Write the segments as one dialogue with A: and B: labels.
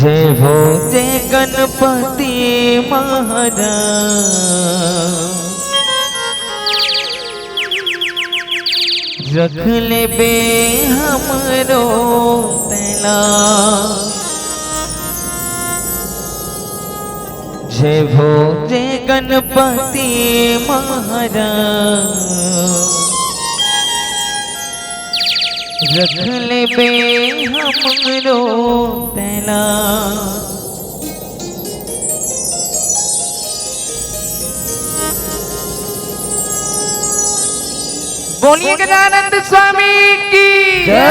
A: जय हो जय गणपति महाराज, रख ले बे हमरो तैला। जय हो जय गणपति महाराज, रख ले बे हमरो तैला। बोलिए गजानंद स्वामी की जय।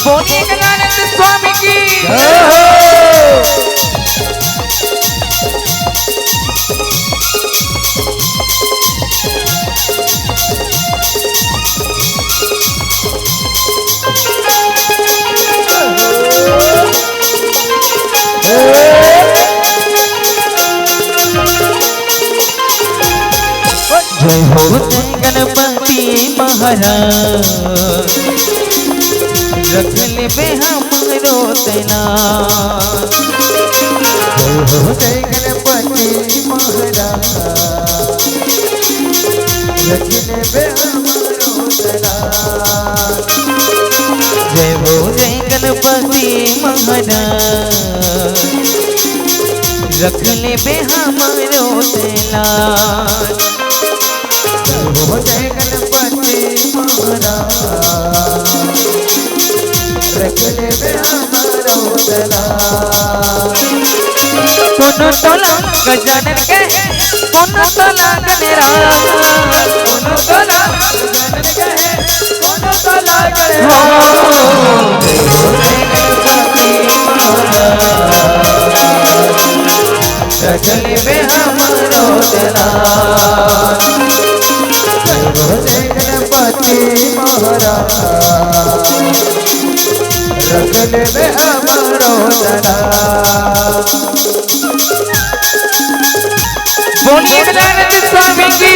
A: बोलिए गजानंद स्वामी की जय हो। जय हो जय गणपति महाराज, रख ले बे हमरो तैला। जय हो जय गणपति महाराज, रख ले बे हमरो तैला। जय हो जय गणपति महाराज, रख ले बे हमरो तैला। जय हो जय गणपति महाराज, रख ले बे हमरो तैला। कोनो तोला गजानन के, कोनो तोला गणेरा, कोनो तोला गजानन के, कोनो तोला गणेरा। जय हो जय गणपति महाराज, रख ले बे हमरो तैला। जय हो जय गणपति महाराज, रख ले बे हमरो तैला। बोलिए गजानंद स्वामी की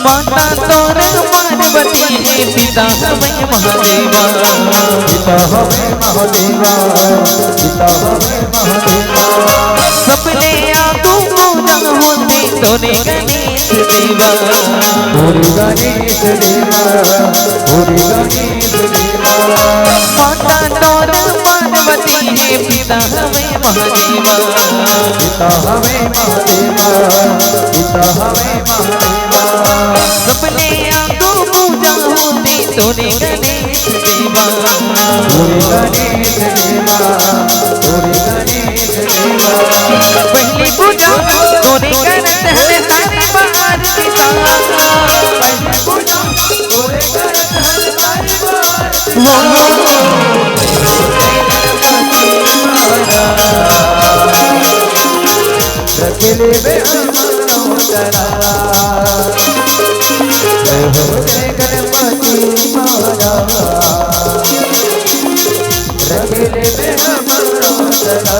A: माता तोर पार्वती है, पिता हमें महादेवा, पिता हमें महादेवा, पिता हमें महादेवा। सपने आंखों को न होते तोरे गणेश देवा, तोरे गणेश देवा, तोरे गणेश देवा। माता तोर पार्वती है, पिता हमें महादेवा, पिता हमें महादेवा, पिता हमें महादेवा। सपने आंखों पूजा होती तोरे गणेश देवा, तोरे गणेश देवा, तोरे गणेश देवा। पहली पूजा तोरे करत है तारे बाहर पिता, पहली पूजा तोरे करत है तारे बाहर। रख ले बे हमरो तैला। जय हो जय गणपति महाराज, रख ले बे हमरो तैला।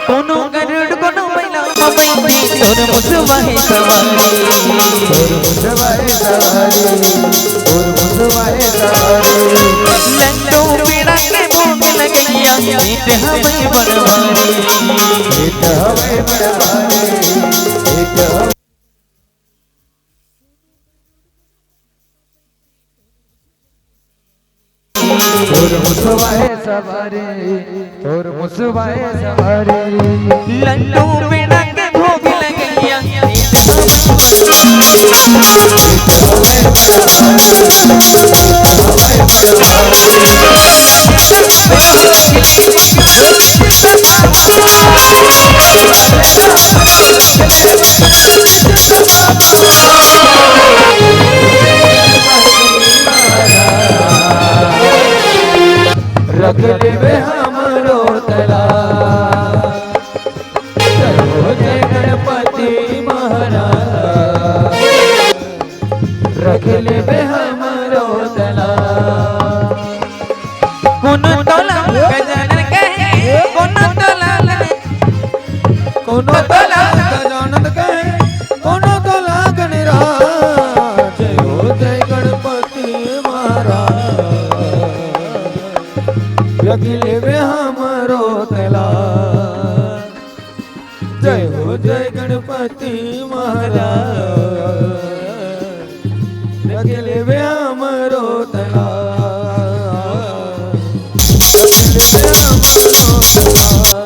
A: कोनो गरुड़ कोनो मैना बैठी तोर मुझवाहे सवारी, तोर मुझवाहे सवारी, तोर मुझवाहे सवारी। लड्डू पेड़ा के भोग लगैया, पेट हमें बनवारी, पेट हमें बनवारी, पेट मुसवाए सवारी और मुसवाए सवारी
B: लड्डू पेड़ा के भोग लगैया
A: रख लेवे हमरो तला जय गणपति महाराज रख लेवे हमरो तला
B: कोनो तोला गजानन कहे कोनो तोला
A: गजानन कहे कोनो तोला गणराज जय हो जय गणपति महाराज रख लेवे हमरो तला जय हो जय गणपति महाराज रख लेवे हमरो तला रख लेवे हमरो तला